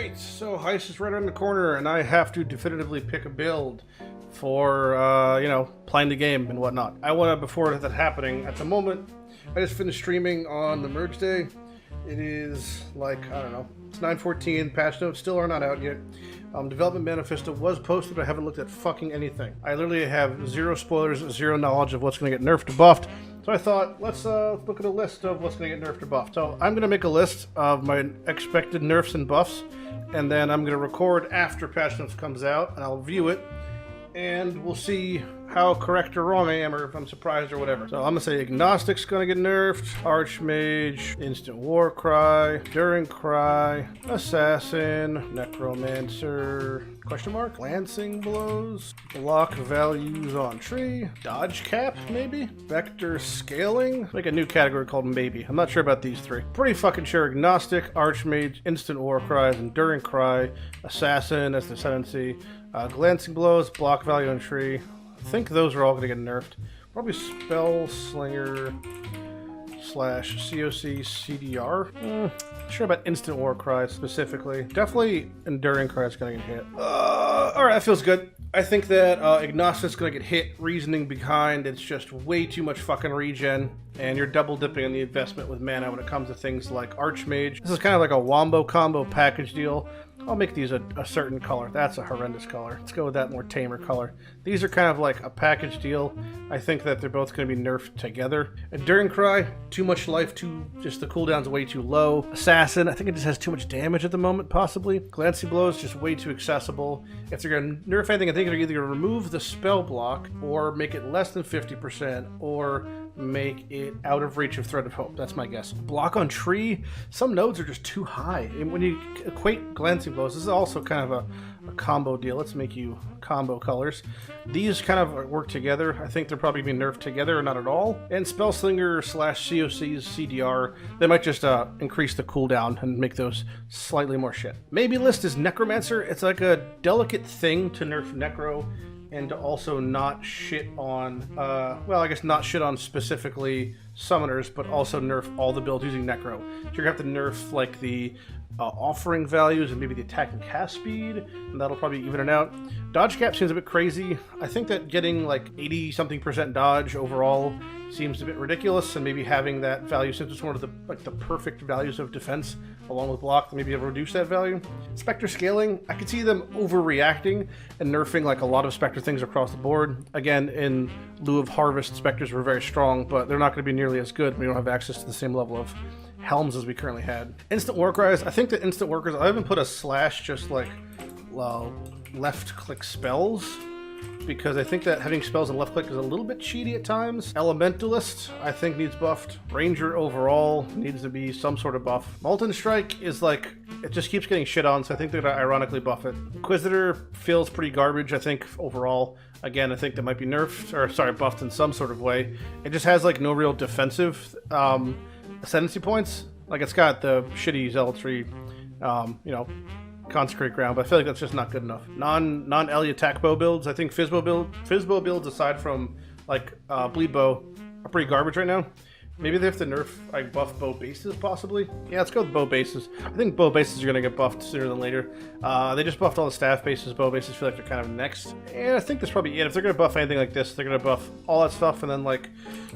Alright, so Heist is right around the corner, and I have to definitively pick a build for, playing the game and whatnot. I want to, before that happening, at the moment, I just finished streaming on the merge day. It is like, I don't know, it's 9:14, patch notes still are not out yet. Development manifesto was posted, but I haven't looked at fucking anything. I literally have zero spoilers, zero knowledge of what's going to get nerfed or buffed. So I thought, let's look at a list of what's going to get nerfed or buffed. So I'm going to make a list of my expected nerfs and buffs, and then I'm going to record after patch notes comes out, and I'll review it, and we'll see how correct or wrong I am, or if I'm surprised or whatever. So I'm going to say Agnostic's going to get nerfed, Archmage, Instant War Cry, Enduring Cry, Assassin, Necromancer, question mark, Lancing Blows, Block Values on Tree, Dodge Cap, maybe? Vector Scaling? Make a new category called Maybe. I'm not sure about these three. Pretty fucking sure Agnostic, Archmage, Instant War Cries, Enduring Cry, Assassin as the Ascendancy, Glancing Blows, Block Value on Tree. I think those are all going to get nerfed. Probably Spell Slinger / COC CDR. Not sure about Instant War Cry specifically. Definitely Enduring Cry is going to get hit. Alright, that feels good. I think that Agnostic's going to get hit. Reasoning behind it's just way too much fucking regen, and you're double dipping on the investment with mana when it comes to things like Archmage. This is kind of like a wombo combo package deal. I'll make these a certain color. That's a horrendous color. Let's go with that more tamer color. These are kind of like a package deal. I think that they're both going to be nerfed together. Enduring Cry, too much life, just the cooldown's way too low. Assassin, I think it just has too much damage at the moment, possibly. Glancing Blows, just way too accessible. If they're going to nerf anything, I think they're either going to remove the spell block, or make it less than 50%, or make it out of reach of Thread of Hope. That's my guess. Block on Tree, some nodes are just too high. And when you equate Glancing Blows, this is also kind of a combo deal. Let's make you combo colors. These kind of work together. I think they're probably being nerfed together or not at all. And Spellslinger / COC's CDR, they might just increase the cooldown and make those slightly more shit. Maybe list is Necromancer. It's like a delicate thing to nerf Necro, and to also not shit on, well, I guess not shit on specifically summoners, but also nerf all the builds using Necro. So you're gonna have to nerf like the offering values and maybe the attack and cast speed, and that'll probably even it out. Dodge cap seems a bit crazy. I think that getting like 80-something% dodge overall seems a bit ridiculous, and maybe having that value, since it's one of the perfect values of defense along with block, maybe reduce that value. Spectre scaling, I could see them overreacting and nerfing like a lot of Spectre things across the board. Again, in lieu of Harvest, Spectres were very strong, but they're not going to be nearly as good. We don't have access to the same level of helms as we currently had. Instant War Cries, I think that Instant War Cries, I haven't put a slash just like left click spells, because I think that having spells and left click is a little bit cheaty at times. Elementalist, I think, needs buffed. Ranger overall needs to be some sort of buff. Molten Strike is like, it just keeps getting shit on, so I think they're gonna ironically buff it. Inquisitor feels pretty garbage, I think, overall. Again, I think that might be nerfed, or sorry, buffed in some sort of way. It just has like no real defensive ascendancy points. Like, it's got the shitty Zealotry, Consecrate Ground, but I feel like that's just not good enough. Non-Ellie attack bow builds, I think Fizzbow builds, aside from like Bleed Bow, are pretty garbage right now. Maybe they have to nerf, like, buff bow bases, possibly? Yeah, let's go with bow bases. I think bow bases are going to get buffed sooner than later. They just buffed all the staff bases. Bow bases feel like they're kind of next. And I think that's probably it. If they're going to buff anything like this, they're going to buff all that stuff, and then, like,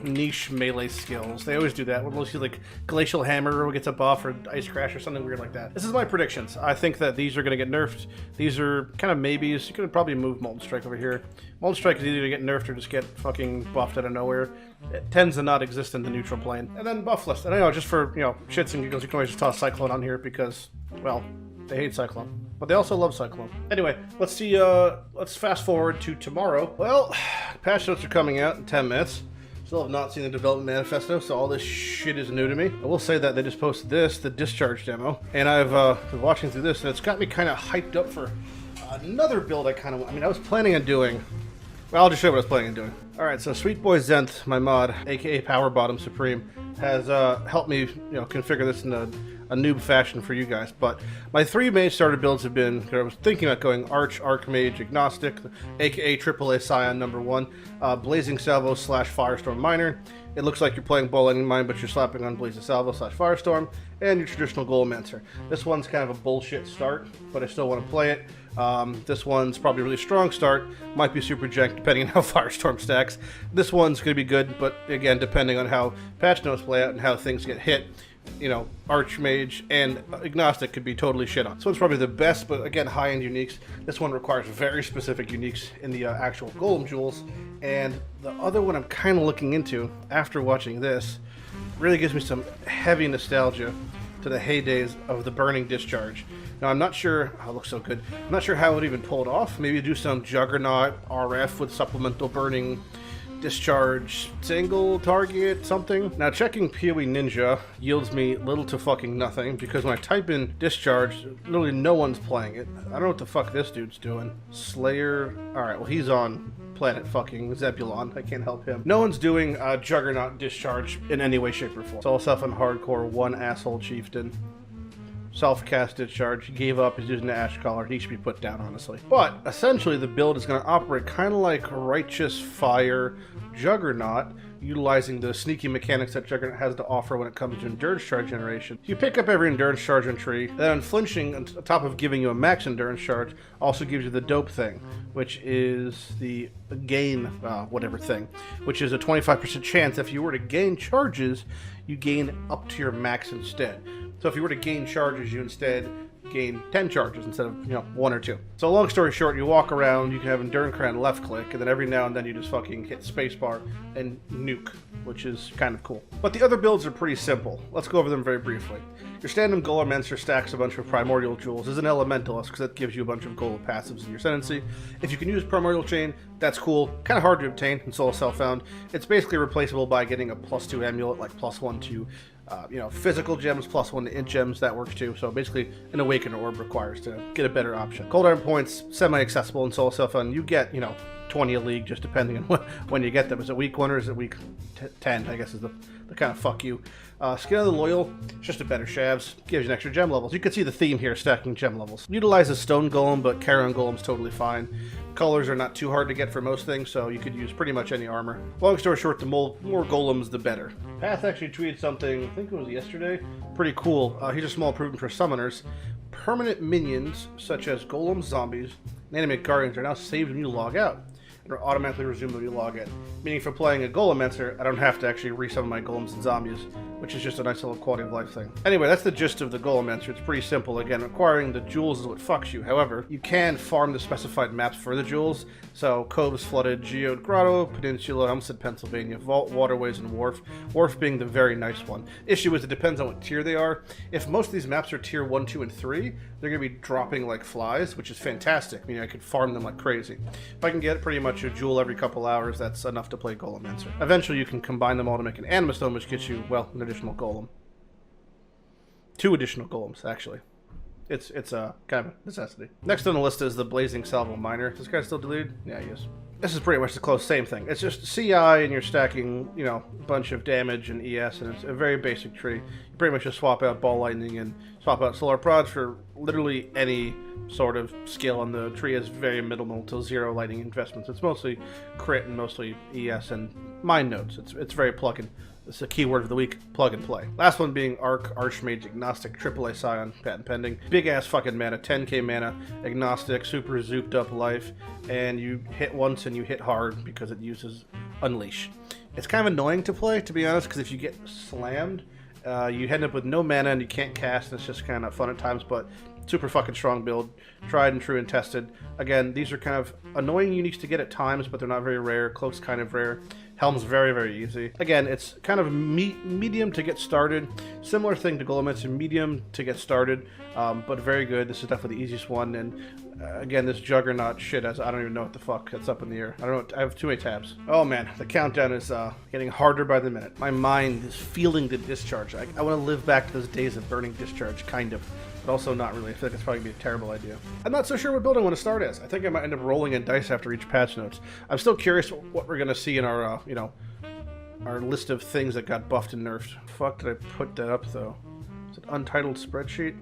niche melee skills. They always do that. We'll see, like, Glacial Hammer gets a buff, or Ice Crash, or something weird like that. This is my predictions. I think that these are going to get nerfed. These are kind of maybes. You could probably move Molten Strike over here. Molten Strike is either going to get nerfed or just get fucking buffed out of nowhere. It tends to not exist in the neutral plane. And then buff list. And I know, just for, shits and giggles, you can always just toss Cyclone on here because, well, they hate Cyclone. But they also love Cyclone. Anyway, let's see, let's fast forward to tomorrow. Well, patch notes are coming out in 10 minutes. Still have not seen the development manifesto, so all this shit is new to me. I will say that they just posted this, the Discharge demo, and I've been watching through this, and it's got me kind of hyped up for another build I was planning on doing. Well, I'll just show you what I was planning on doing. Alright, so Sweet Boy Zenth, my mod, aka Power Bottom Supreme, has helped me, configure this in a noob fashion for you guys. But my three main starter builds have been, I was thinking about going Archmage, Agnostic, aka AAA Scion #1, Blazing Salvo / Firestorm Miner, It looks like you're playing Ball Lightning Mine, but you're slapping on Blaze of Salvo / Firestorm, and your traditional Golomancer. This one's kind of a bullshit start, but I still want to play it. This one's probably a really strong start, might be super jank depending on how Firestorm stacks. This one's going to be good, but again, depending on how patch notes play out and how things get hit, you know, Archmage and Agnostic could be totally shit on. This one's probably the best, but again, high-end uniques. This one requires very specific uniques in the actual Golem jewels, and the other one I'm kind of looking into after watching this really gives me some heavy nostalgia to the heydays of the Burning Discharge. Now, I'm not sure, oh, it looks so good, I'm not sure how it even pulled off. Maybe do some Juggernaut RF with supplemental Burning Discharge single target something. Now, checking PoE Ninja yields me little to fucking nothing, because when I type in Discharge, literally no one's playing it. I don't know what the fuck this dude's doing. Slayer, alright, well he's on planet fucking Zebulon, I can't help him. No one's doing Juggernaut Discharge in any way, shape, or form. Solo self on hardcore, one asshole chieftain. Self-cast Discharge, he gave up, he's using the Ash Collar, he should be put down, honestly. But, essentially, the build is going to operate kind of like Righteous Fire Juggernaut, utilizing the sneaky mechanics that Juggernaut has to offer when it comes to Endurance Charge generation. You pick up every Endurance Charge entry, then Unflinching, on top of giving you a max Endurance Charge, also gives you the dope thing, which is the gain, whatever thing, which is a 25% chance if you were to gain charges, you gain up to your max instead. So if you were to gain charges, you instead gain 10 charges instead of, you know, 1 or 2. So long story short, you walk around, you can have Endurance Crown left click, and then every now and then you just fucking hit spacebar and nuke, which is kind of cool. But the other builds are pretty simple. Let's go over them very briefly. Your standard Golomancer stacks a bunch of Primordial Jewels as an Elementalist, because that gives you a bunch of Golem passives in your Ascendancy. If you can use Primordial Chain, that's cool. Kind of hard to obtain in Solo Self-Found. It's basically replaceable by getting a +2 amulet, like +1 to you know, physical gems, +1 to int gems, that works too. So basically, an Awakened Orb requires to get a better option. Cold Iron points, semi-accessible in Solo Self-Found. You get, you know, 20 a league, just depending on when you get them. Is it week 1 or is it week 10, I guess is the kind of fuck you. Skin of the Loyal, it's just a better Shavs, gives you an extra gem levels. You can see the theme here, stacking gem levels. Utilizes Stone Golem, but Charon Golem's totally fine. Colors are not too hard to get for most things, so you could use pretty much any armor. Long story short, the more golems, the better. Path actually tweeted something, I think it was yesterday, pretty cool. Here's a small improvement for summoners. Permanent minions, such as golems, zombies, and animate guardians, are now saved when you log out, and are automatically resumed when you log in. Meaning for playing a Golomancer, I don't have to actually resummon my golems and zombies, which is just a nice little quality of life thing. Anyway, that's the gist of the Golomancer. It's pretty simple. Again, acquiring the jewels is what fucks you. However, you can farm the specified maps for the jewels. So, Coves, Flooded, Geode, Grotto, Peninsula, I almost said Pennsylvania, Vault, Waterways, and Wharf. Wharf being the very nice one. Issue is it depends on what tier they are. If most of these maps are tier 1, 2, and 3, they're going to be dropping like flies, which is fantastic. I mean, I could farm them like crazy. If I can get pretty much a jewel every couple hours, that's enough to play Golomancer. Eventually, you can combine them all to make an Animus Stone, which gets you, well, an additional golem. 2 additional golems, actually. It's a kind of a necessity. Next on the list is the Blazing Salvo Miner. Is this guy still deleted? Yeah, he is. This is pretty much the close same thing. It's just CI and you're stacking, you know, a bunch of damage and ES, and it's a very basic tree. You pretty much just swap out Ball Lightning and swap out Solar Prods for literally any sort of skill, and the tree is very minimal to 0 lightning investments. It's mostly crit and mostly ES and Mind Nodes. It's very plug-in. It's a keyword of the week, plug and play. Last one being Arc, Archmage, Agnostic, AAA Scion, patent pending. Big ass fucking mana, 10k mana, Agnostic, super zooped up life, and you hit once and you hit hard because it uses Unleash. It's kind of annoying to play, to be honest, because if you get slammed, you end up with no mana and you can't cast, and it's just kind of fun at times, but super fucking strong build, tried and true and tested. Again, these are kind of annoying uniques to get at times, but they're not very rare. Cloak's kind of rare. Helm's very, very easy. Again, it's kind of medium to get started. Similar thing to Golomancer, medium to get started, but very good. This is definitely the easiest one, and again, this Juggernaut shit, I don't even know what the fuck that's up in the air. I don't know, I have too many tabs. Oh man, the countdown is getting harder by the minute. My mind is feeling the discharge. I want to live back to those days of Burning Discharge, kind of. But also not really. I feel like it's probably going to be a terrible idea. I'm not so sure what build I want to start as. I think I might end up rolling in dice after each patch notes. I'm still curious what we're going to see in our, you know, our list of things that got buffed and nerfed. Fuck, did I put that up, though? Is it untitled spreadsheet?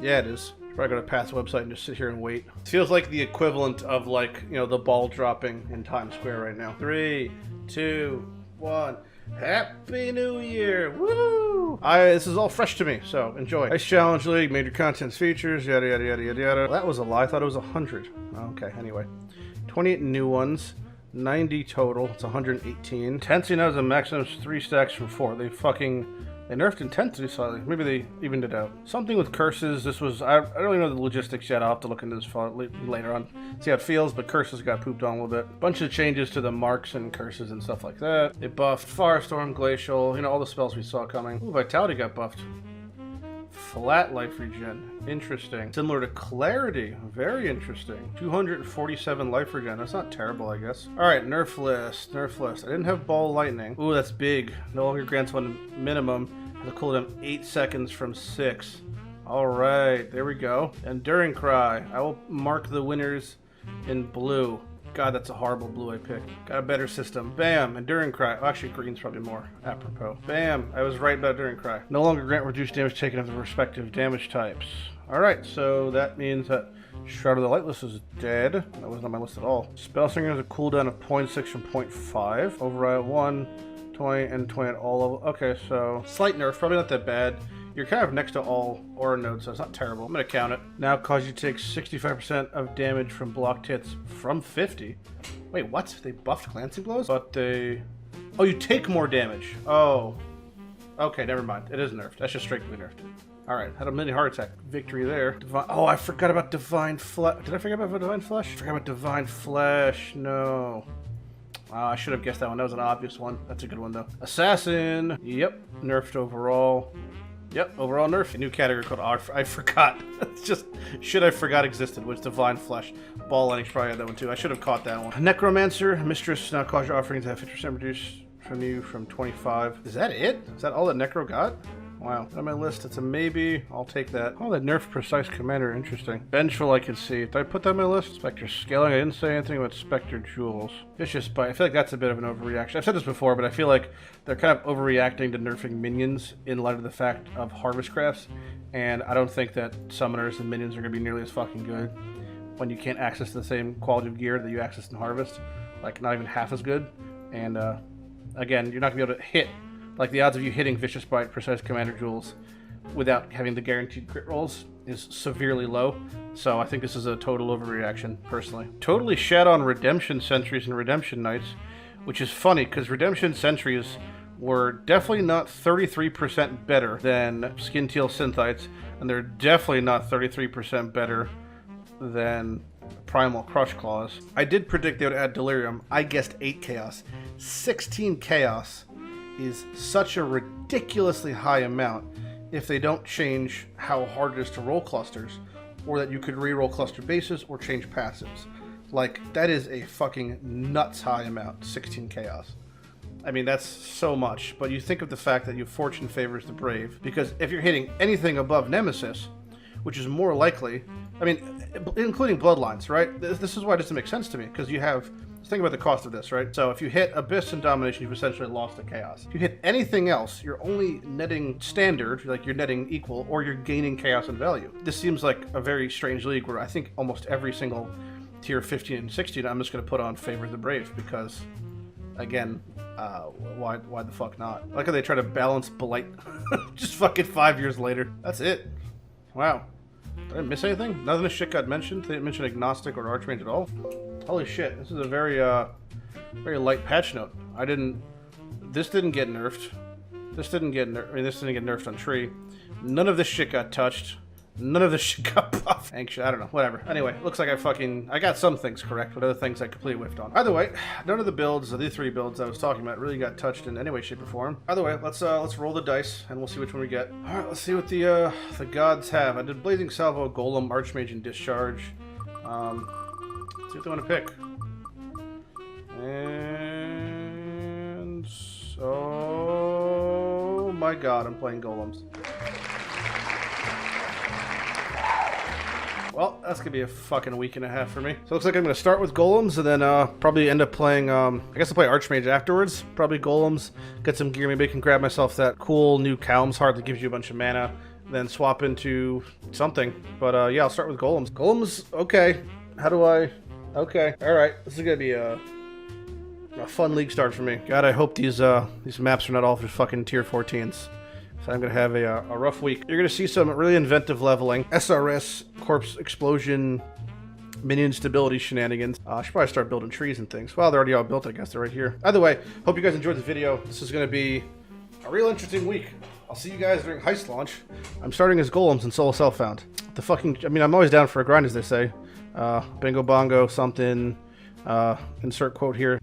Yeah, it is. Probably go to Pat's website and just sit here and wait. It feels like the equivalent of, like, you know, the ball dropping in Times Square right now. 3, 2, 1. Happy New Year! Woo! This is all fresh to me, so enjoy. Heist Challenge League, major contents, features, yada yada yada yada yada. Well, that was a lie. I thought it was 100. Okay, anyway. 28 new ones. 90 total. It's 118. Intensity now is a maximum of 3 stacks from 4. They nerfed intensity slightly. Maybe they evened it out. Something with curses. This was... I don't really know the logistics yet. I'll have to look into this later on. See how it feels, but curses got pooped on a little bit. Bunch of changes to the marks and curses and stuff like that. They buffed Firestorm, Glacial, you know, all the spells we saw coming. Ooh, Vitality got buffed. Flat life regen. Interesting. Similar to Clarity. Very interesting. 247 life regen. That's not terrible, I guess. Alright, nerf list. Nerf list. I didn't have Ball Lightning. Ooh, that's big. No longer grants one minimum. Has a cooldown 8 seconds from 6. Alright, there we go. Enduring Cry. I will mark the winners in blue. God, that's a horrible blue I picked. Got a better system. Bam! Enduring Cry. Oh, actually, green's probably more apropos. Bam! I was right about Enduring Cry. No longer grant reduced damage taken of the respective damage types. Alright, so that means that Shroud of the Lightless is dead. That wasn't on my list at all. Spellslinger has a cooldown of 0.6 from 0.5. Override 1, 20, and 20 at all levels. Okay, so slight nerf. Probably not that bad. You're kind of next to all aura nodes, so it's not terrible. I'm going to count it. Now cause you to take 65% of damage from blocked hits from 50. Wait, what? They buffed glancing blows? But they... Oh, you take more damage. Oh. Okay, never mind. It is nerfed. That's just strictly nerfed. Alright, had a mini heart attack. Victory there. Oh, I forgot about Divine Flesh. Did I forget about Divine Flesh? I forgot about Divine Flesh. No. I should have guessed that one. That was an obvious one. That's a good one, though. Assassin. Yep. Nerfed overall. Yep, overall nerf. A new category called I forgot. It's just shit I forgot existed, which Divine Flesh. Ball Lightning's probably had that one too. I should have caught that one. Necromancer, Mistress, now cause your offerings to have 50% reduced from you from 25. Is that it? Is that all that Necro got? Wow. On my list, it's a maybe. I'll take that. Oh, that nerf Precise Commander. Interesting. Vengeful, I can see. Did I put that on my list? Spectre Scaling. I didn't say anything about Spectre Jewels. Vicious Bite. I feel like that's a bit of an overreaction. I've said this before, but I feel like they're kind of overreacting to nerfing minions in light of the fact of Harvest Crafts. And I don't think that summoners and minions are going to be nearly as fucking good when you can't access the same quality of gear that you access in Harvest. Like, not even half as good. And, again, you're not going to be able to hit. Like, the odds of you hitting Vicious Bite, Precise Commander Jewels without having the guaranteed crit rolls is severely low. So I think this is a total overreaction, personally. Totally shat on Redemption Sentries and Redemption Knights, which is funny, because Redemption Sentries were definitely not 33% better than Skin Teal Synthites, and they're definitely not 33% better than Primal Crush Claws. I did predict they would add Delirium. I guessed 8 Chaos. 16 Chaos is such a ridiculously high amount if they don't change how hard it is to roll clusters, or that you could re-roll cluster bases or change passives. Like, that is a fucking nuts high amount, 16 Chaos. I mean, that's so much, but you think of the fact that your fortune favors the brave, because if you're hitting anything above Nemesis, which is more likely, I mean, including Bloodlines, right? This is why it doesn't make sense to me, because you have... Think about the cost of this, right? So if you hit Abyss and Domination, you've essentially lost to Chaos. If you hit anything else, you're only netting standard, like you're netting equal, or you're gaining Chaos and value. This seems like a very strange league where I think almost every single tier 15 and 16, I'm just going to put on Favor the Brave, because, again, why the fuck not? Like how they try to balance Blight just fucking 5 years later. That's it. Wow. Did I miss anything? None of this shit got mentioned. They didn't mention Agnostic or Archmage at all. Holy shit, this is a very, very light patch note. This didn't get nerfed. This didn't get nerfed on Tree. None of this shit got touched. None of this shit got buffed. Anxious, I don't know, whatever. Anyway, looks like I got some things correct, but other things I completely whiffed on. Either way, none of the builds, the 3 builds I was talking about, really got touched in any way, shape, or form. Either way, let's roll the dice, and we'll see which one we get. Alright, let's see what the gods have. I did Blazing Salvo, Golem, Archmage, and Discharge. See what they want to pick. And... oh my god, I'm playing Golems. Well, that's going to be a fucking week and a half for me. So it looks like I'm going to start with Golems and then probably end up playing, I guess I'll play Archmage afterwards. Probably Golems, get some gear, maybe I can grab myself that cool new Calm's Heart that gives you a bunch of mana, then swap into something. But yeah, I'll start with Golems. Golems, okay. How do I... okay, alright. This is going to be A fun league start for me. God, I hope these maps are not all just fucking tier 14s. So I'm gonna have a rough week. You're gonna see some really inventive leveling, SRS, corpse explosion, minion stability shenanigans. I should probably start building trees and things. Well, they're already all built, I guess. They're right here. Either way, hope you guys enjoyed the video. This is gonna be a real interesting week. I'll see you guys during Heist launch. I'm starting as golems in solo self-found. The fucking, I mean, I'm always down for a grind, as they say. Bingo bongo something. Insert quote here.